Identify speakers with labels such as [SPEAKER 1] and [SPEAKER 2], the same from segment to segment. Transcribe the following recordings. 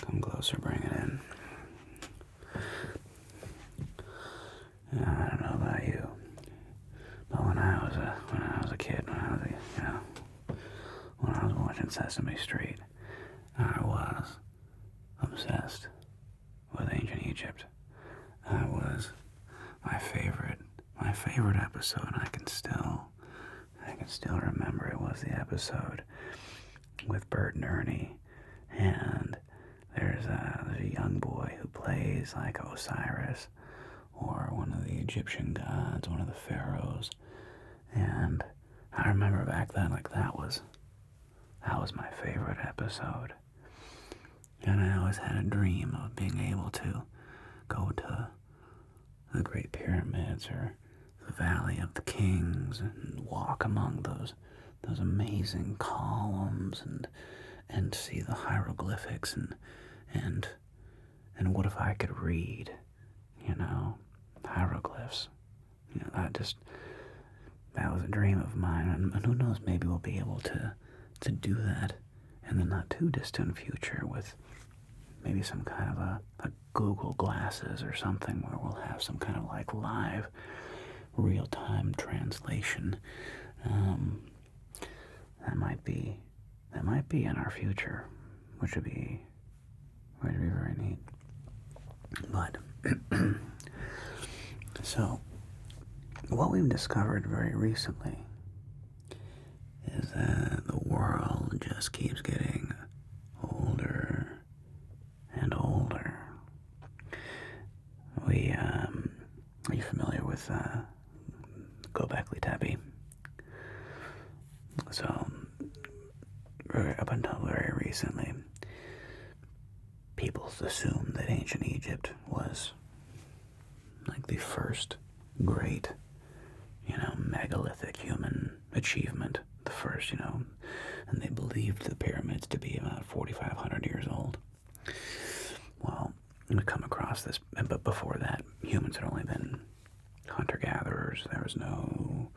[SPEAKER 1] Come closer, bring it in. I don't know about you, but when I was a kid, when I was watching Sesame Street, I was obsessed with ancient Egypt. I was my favorite episode. I can still remember it was the episode with Bert and Ernie, and there's a young boy who plays like Osiris or one of the Egyptian gods, one of the pharaohs, and I remember back then, like that was my favorite episode, and I always had a dream of being able to go to the Great Pyramids or the Valley of the Kings and walk among those amazing columns and see the hieroglyphics and what if I could read, hieroglyphs. That was a dream of mine, and who knows, maybe we'll be able to do that in the not too distant future with maybe some kind of a Google glasses or something where we'll have some kind of like live real-time translation. That might be in our future, which would be very neat. But so what we've discovered very recently is that the world just keeps getting older and older. Are you familiar with Gobekli Tepe? So, up until very recently, people assumed that ancient Egypt was like the first great, megalithic human achievement. The first, and they believed the pyramids to be about 4,500 years old. Well, we come across this, but before that, humans had only been hunter-gatherers. There was no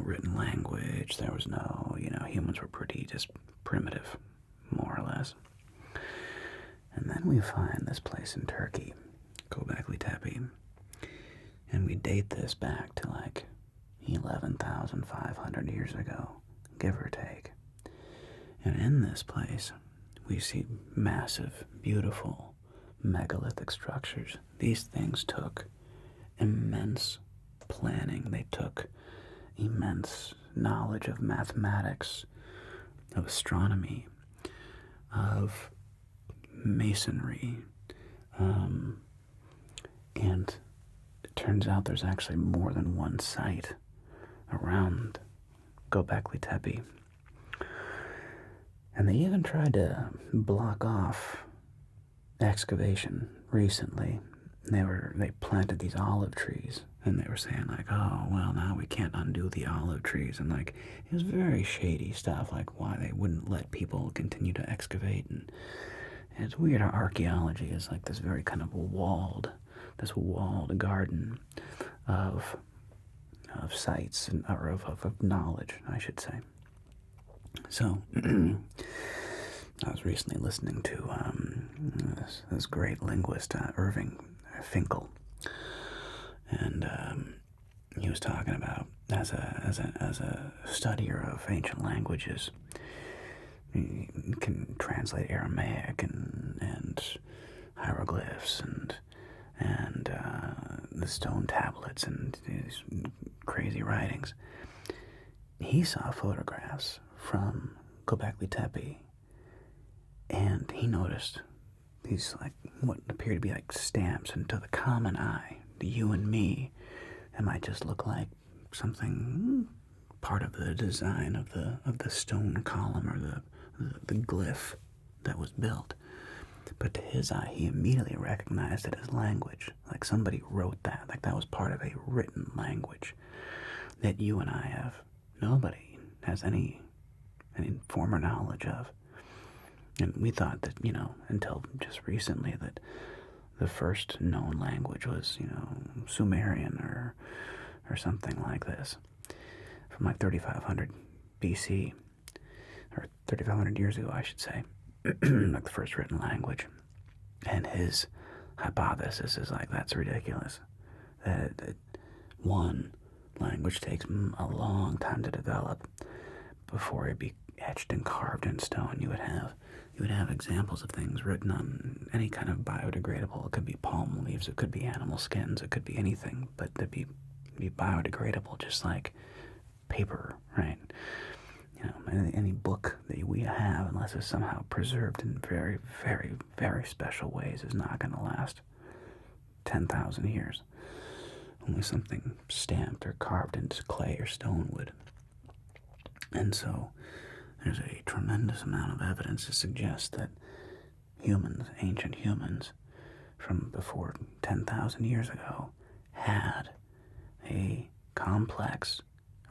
[SPEAKER 1] written language. There was no, humans were pretty just primitive, more or less. And then we find this place in Turkey, Gobekli Tepe, and we date this back to like 11,500 years ago, give or take. And in this place, we see massive, beautiful, megalithic structures. These things took immense planning. They took immense knowledge of mathematics, of astronomy, of masonry, and it turns out there's actually more than one site around Gobekli Tepe. And they even tried to block off excavation recently. They planted these olive trees, and they were saying like, oh, well, now we can't undo the olive trees, and like, it was very shady stuff, like why they wouldn't let people continue to excavate. And it's weird how archaeology is like this very kind of walled garden of sites, or of knowledge, I should say. So, I was recently listening to this great linguist, Irving Finkel, and he was talking about as a studier of ancient languages, you can translate Aramaic and hieroglyphs and the stone tablets and these crazy writings. He saw photographs from Gobekli Tepe, and he noticed these, like, what appear to be like stamps, and to the common eye, to you and me, it might just look like something, part of the design of the stone column or the glyph that was built. But to his eye, he immediately recognized it as language. Like somebody wrote that. Like that was part of a written language that you and I have. Nobody has any former knowledge of. And we thought that, until just recently, that the first known language was, Sumerian or something like this. From like 3,500 BC, or 3,500 years ago, I should say. like the first written language. And his hypothesis is like, that's ridiculous. That one language takes a long time to develop before it be etched and carved in stone. You would have examples of things written on any kind of biodegradable. It could be palm leaves, it could be animal skins, it could be anything, but to be biodegradable, just like paper, right? You know, any book that we have, unless it's somehow preserved in very, very, very special ways, is not going to last 10,000 years. Only something stamped or carved into clay or stone would. And so there's a tremendous amount of evidence to suggest that humans, ancient humans, from before 10,000 years ago, had a complex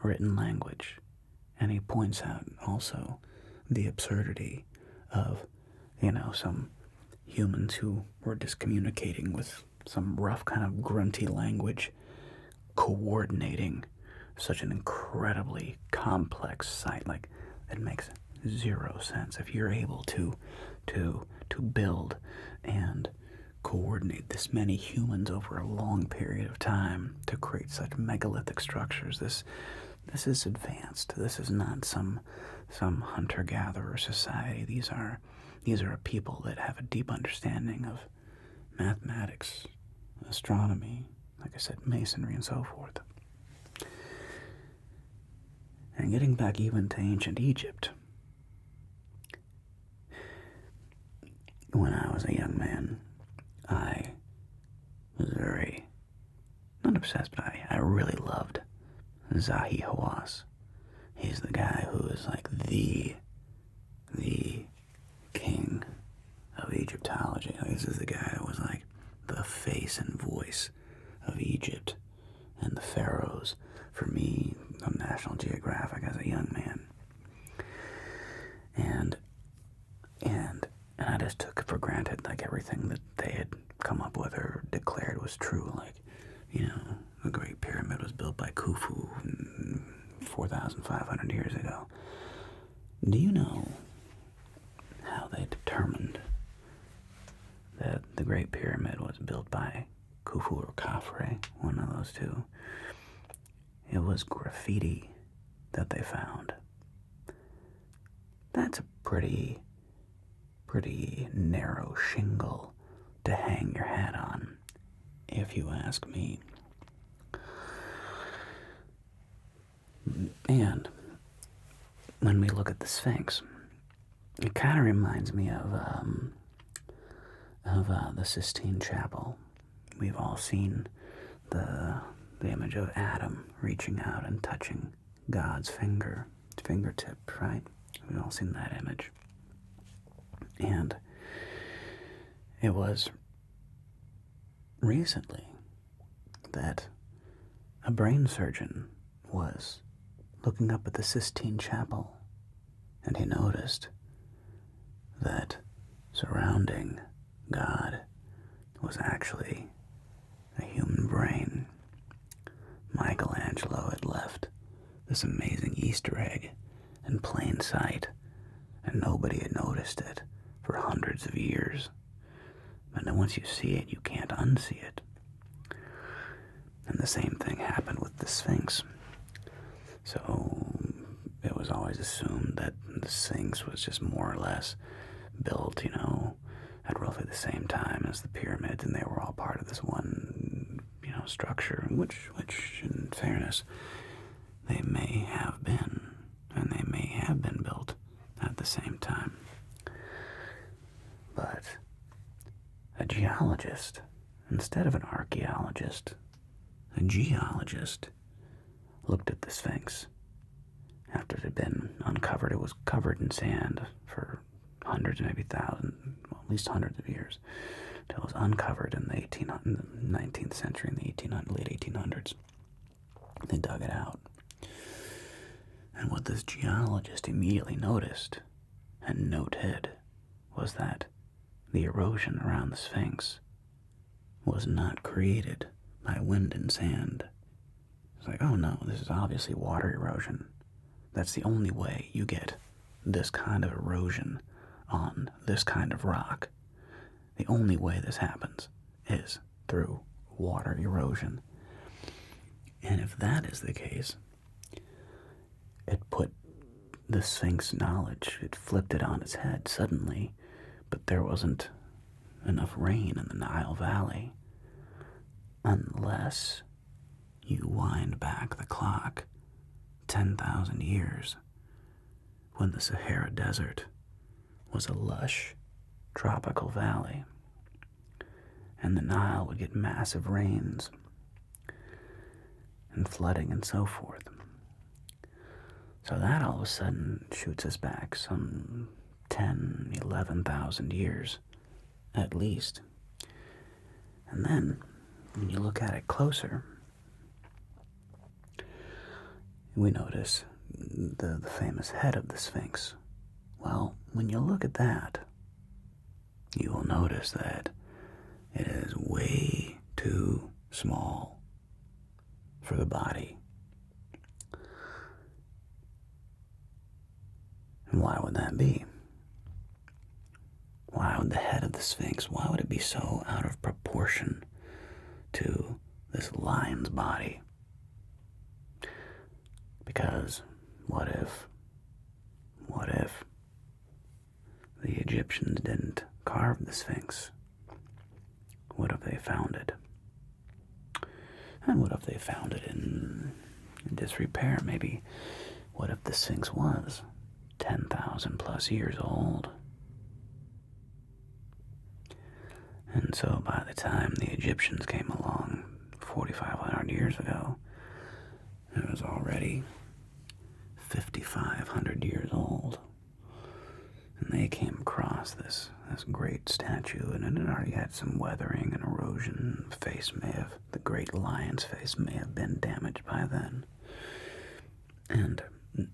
[SPEAKER 1] written language. And he points out also the absurdity of, some humans who were just communicating with some rough kind of grunty language, coordinating such an incredibly complex site. Like, it makes zero sense. If you're able to build and coordinate this many humans over a long period of time to create such megalithic structures, this is advanced. This is not some hunter-gatherer society. These are a people that have a deep understanding of mathematics, astronomy, like I said, masonry, and so forth. And getting back even to ancient Egypt, when I was a young man, I was very, not obsessed, but I really loved Zahi Hawass. He's the guy who is like the king of Egyptology. This is the guy that was like the face and voice of Egypt and the pharaohs for me on National Geographic as a young man. And I just took it for granted, like everything that they had come up with or declared was true. Like, the Great Pyramid was built by Khufu 4,500 years ago. Do you know how they determined that the Great Pyramid was built by Khufu or Khafre, one of those two? It was graffiti that they found. That's a pretty narrow shingle to hang your hat on, if you ask me. And when we look at the Sphinx, it kind of reminds me of the Sistine Chapel. We've all seen the image of Adam reaching out and touching God's fingertip, right? We've all seen that image. And it was recently that a brain surgeon was looking up at the Sistine Chapel, and he noticed that surrounding God was actually a human brain. Michelangelo had left this amazing Easter egg in plain sight, and nobody had noticed it for hundreds of years. And then once you see it, you can't unsee it. And the same thing happened with the Sphinx. So it was always assumed that the Sphinx was just more or less built, at roughly the same time as the pyramids, and they were all part of this one, structure, which in fairness, they may have been, and they may have been built at the same time. But a geologist, instead of an archaeologist, a geologist looked at the Sphinx after it had been uncovered. It was covered in sand for hundreds, maybe thousands, well, at least hundreds of years, until it was uncovered in the 19th century, in the late 1800s. They dug it out. And what this geologist immediately noticed and noted was that the erosion around the Sphinx was not created by wind and sand. It's like, oh no, this is obviously water erosion. That's the only way you get this kind of erosion on this kind of rock, the only way this happens is through water erosion. And if that is the case, it put the Sphinx knowledge, it flipped it on its head suddenly, but there wasn't enough rain in the Nile Valley unless you wind back the clock 10,000 years when the Sahara Desert was a lush tropical valley and the Nile would get massive rains and flooding and so forth. So that all of a sudden shoots us back some 10, 11,000 years at least. And then, when you look at it closer, we notice the famous head of the Sphinx. Well, when you look at that, you will notice that it is way too small for the body. And why would that be? Why would the head of the Sphinx, why would it be so out of proportion to this lion's body? Because what if the Egyptians didn't carve the Sphinx? What if they found it? And what if they found it in disrepair? Maybe what if the Sphinx was 10,000 plus years old? And so by the time the Egyptians came along 4,500 years ago, it was already 5,500 years old. And they came across this great statue, and it had already had some weathering and erosion. The great lion's face may have been damaged by then. And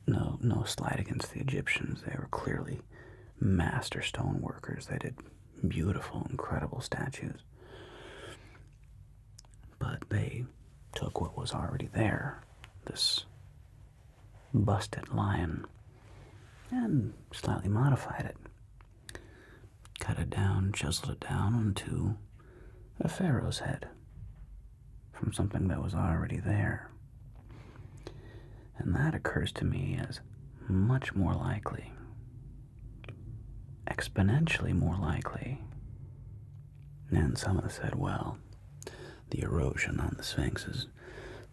[SPEAKER 1] no slight against the Egyptians. They were clearly master stone workers. They did beautiful, incredible statues. But they took what was already there, this busted lion, and slightly modified it. Cut it down, chiseled it down onto a pharaoh's head from something that was already there. And that occurs to me as much more likely, exponentially more likely. And some of us said, well, the erosion on the Sphinx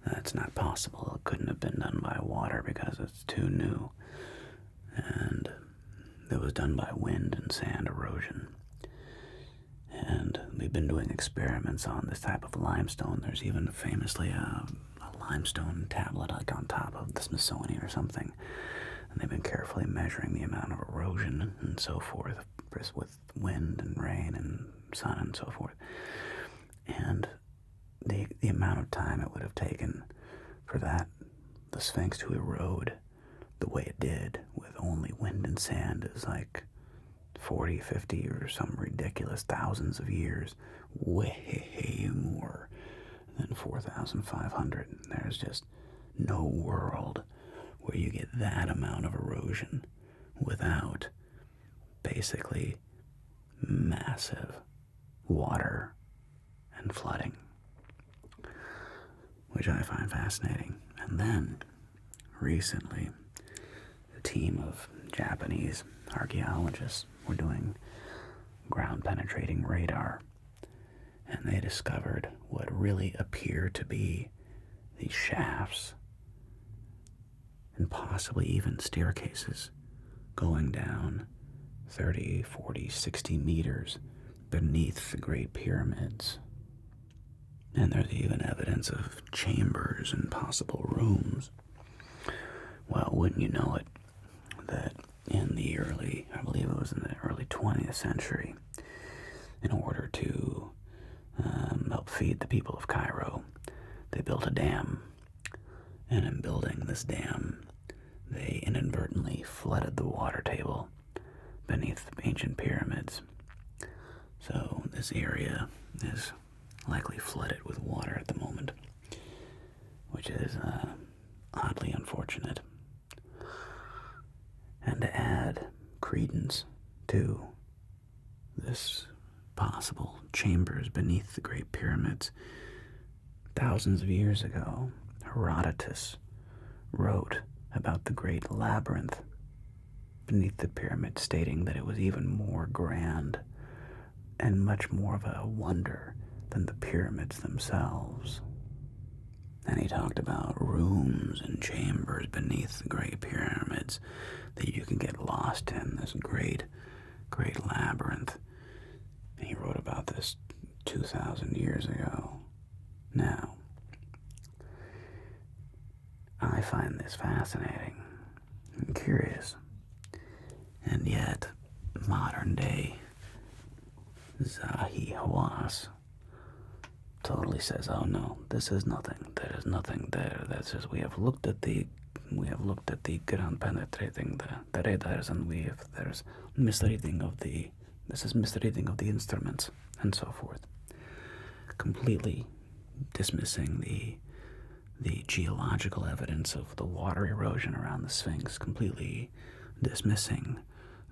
[SPEAKER 1] that's not possible. It couldn't have been done by water because it's too new. And it was done by wind and sand erosion. And we've been doing experiments on this type of limestone. There's even famously a limestone tablet like on top of the Smithsonian or something. And they've been carefully measuring the amount of erosion and so forth with wind and rain and sun and so forth. And the amount of time it would have taken for the Sphinx to erode the way it did with only wind and sand is like 40, 50, or some ridiculous thousands of years. Way more than 4,500. There's just no world where you get that amount of erosion without basically massive water and flooding, which I find fascinating. And then, recently, a team of Japanese archaeologists were doing ground-penetrating radar, and they discovered what really appear to be these shafts and possibly even staircases going down 30, 40, 60 meters beneath the Great Pyramids. And there's even evidence of chambers and possible rooms. Well, wouldn't you know it, that in the I believe it was in the early 20th century, in order to help feed the people of Cairo, they built a dam. And in building this dam, they inadvertently flooded the water table beneath the ancient pyramids. So this area is likely flooded with water at the moment, which is oddly unfortunate. And to add credence to this possible chambers beneath the Great Pyramids. Thousands of years ago, Herodotus wrote about the Great Labyrinth beneath the pyramid, stating that it was even more grand and much more of a wonder than the pyramids themselves. And he talked about rooms and chambers beneath the Great Pyramids that you can get lost in, this great labyrinth. And he wrote about this 2,000 years ago. Now, I find this fascinating and curious. And yet, modern day Zahi Hawass totally says, oh no, this is nothing. There is nothing there. That says we have looked at the ground penetrating the radars, and there's misreading of the instruments and so forth. Completely dismissing the geological evidence of the water erosion around the Sphinx, completely dismissing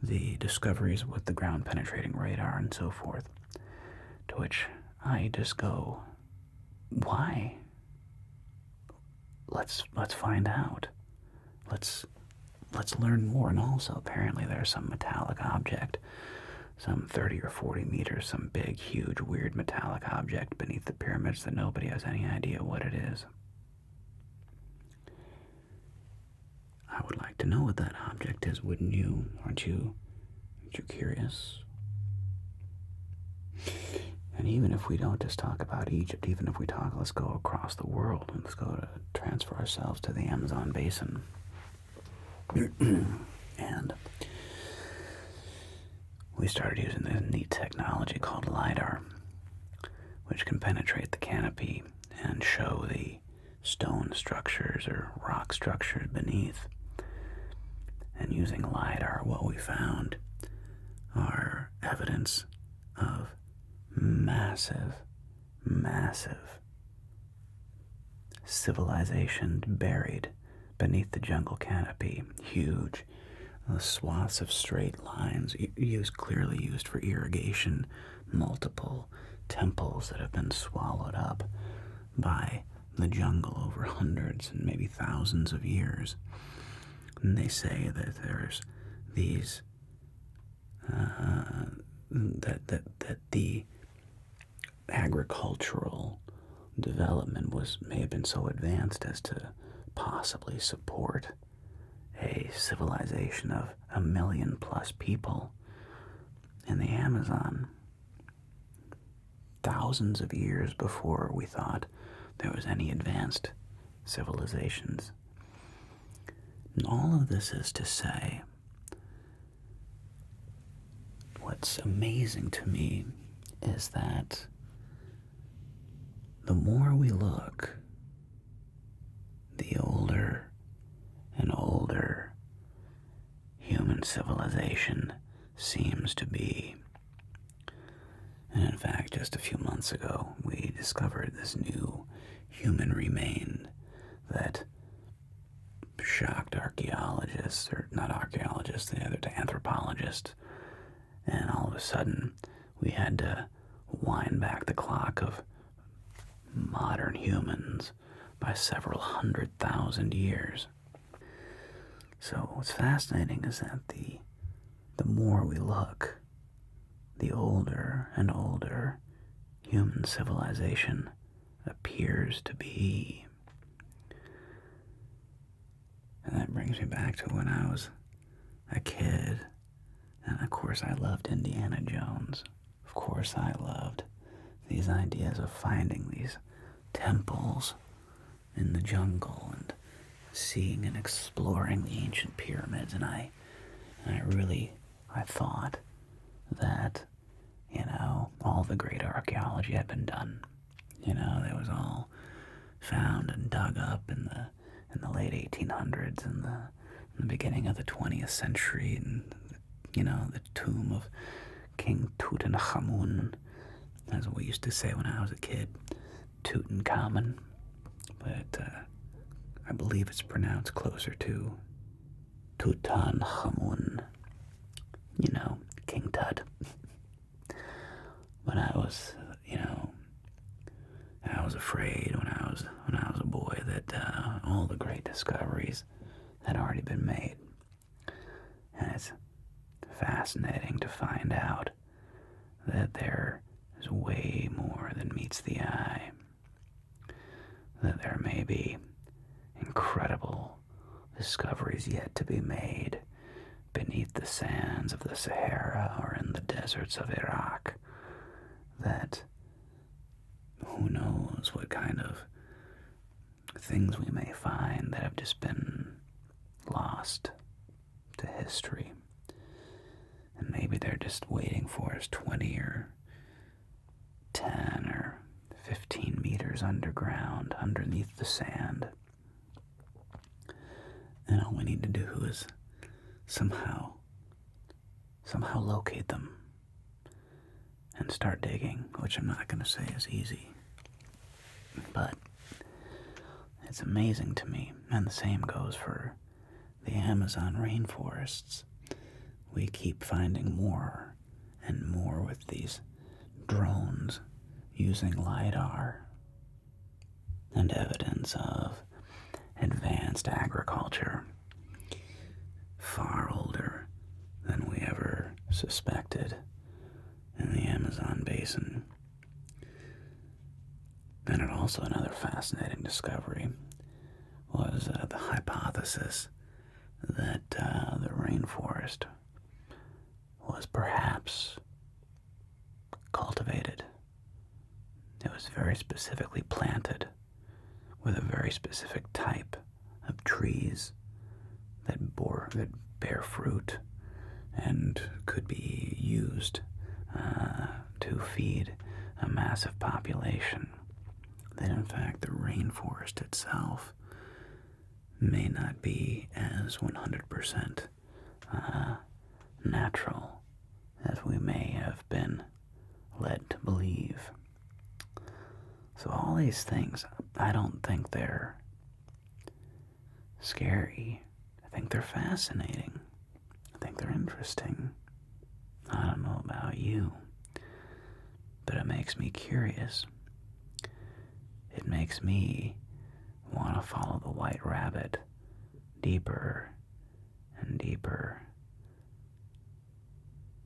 [SPEAKER 1] the discoveries with the ground penetrating radar and so forth. To which I just go, why? Let's find out. Let's learn more. And also, apparently, there's some metallic object, some 30 or 40 meters, some big, huge, weird metallic object beneath the pyramids that nobody has any idea what it is. I would like to know what that object is, wouldn't you? Aren't you curious? And even if we don't just talk about Egypt, even if we talk, let's go across the world, and let's go to transfer ourselves to the Amazon basin. And we started using this neat technology called lidar, which can penetrate the canopy and show the stone structures or rock structures beneath. And using lidar, what we found are evidence of massive civilization buried beneath the jungle canopy. Huge swaths of straight lines, clearly used for irrigation, multiple temples that have been swallowed up by the jungle over hundreds and maybe thousands of years. And they say that there's these that the agricultural development may have been so advanced as to possibly support a civilization of 1 million plus people in the Amazon, thousands of years before we thought there was any advanced civilizations. And all of this is to say, what's amazing to me is that the more we look, the older and older human civilization seems to be. And in fact, just a few months ago, we discovered this new human remain that shocked archaeologists, or not archaeologists, the other anthropologists. And all of a sudden, we had to wind back the clock of modern humans by several 100,000 years. So what's fascinating is that the more we look, the older and older human civilization appears to be. And that brings me back to when I was a kid. And of course I loved Indiana Jones. Of course I loved these ideas of finding these temples in the jungle and seeing and exploring the ancient pyramids. And I thought that, all the great archaeology had been done. That was all found and dug up in the late 1800s and the beginning of the 20th century, and the tomb of King Tutankhamun, as we used to say when I was a kid, Tutankhamun, but I believe it's pronounced closer to Tutankhamun, tut. But I was, I was afraid when I was a boy that all the great discoveries had already been made. And it's fascinating to find out that there is way more than meets the eye. That there may be incredible discoveries yet to be made beneath the sands of the Sahara or in the deserts of Iraq. That who knows what kind of things we may find that have just been lost to history. And maybe they're just waiting for us 20 or 10 or 15 meters underground, underneath the sand. And all we need to do is somehow locate them and start digging, which I'm not going to say is easy. But it's amazing to me, and the same goes for the Amazon rainforests. We keep finding more and more with these drones using lidar and evidence of advanced agriculture far older than we ever suspected in the Amazon basin. And also another fascinating discovery was the hypothesis that the rainforest was perhaps cultivated. It was very specifically planted with a very specific type of trees that bear fruit and could be used to feed a massive population. That in fact the rainforest itself may not be as 100% natural as we may have been led to believe. So all these things, I don't think they're scary. I think they're fascinating. I think they're interesting. I don't know about you, but it makes me curious. It makes me want to follow the white rabbit deeper and deeper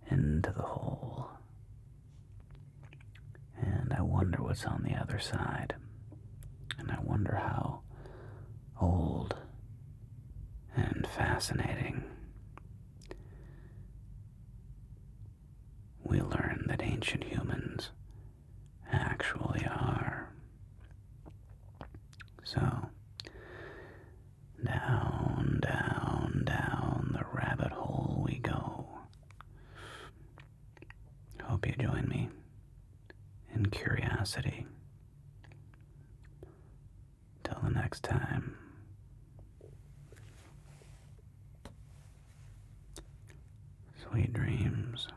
[SPEAKER 1] into the hole. And I wonder what's on the other side. And I wonder how old and fascinating we learn that ancient humans actually are. So, down, down, down the rabbit hole we go. Hope you join me in curiosity. Till the next time. Sweet dreams.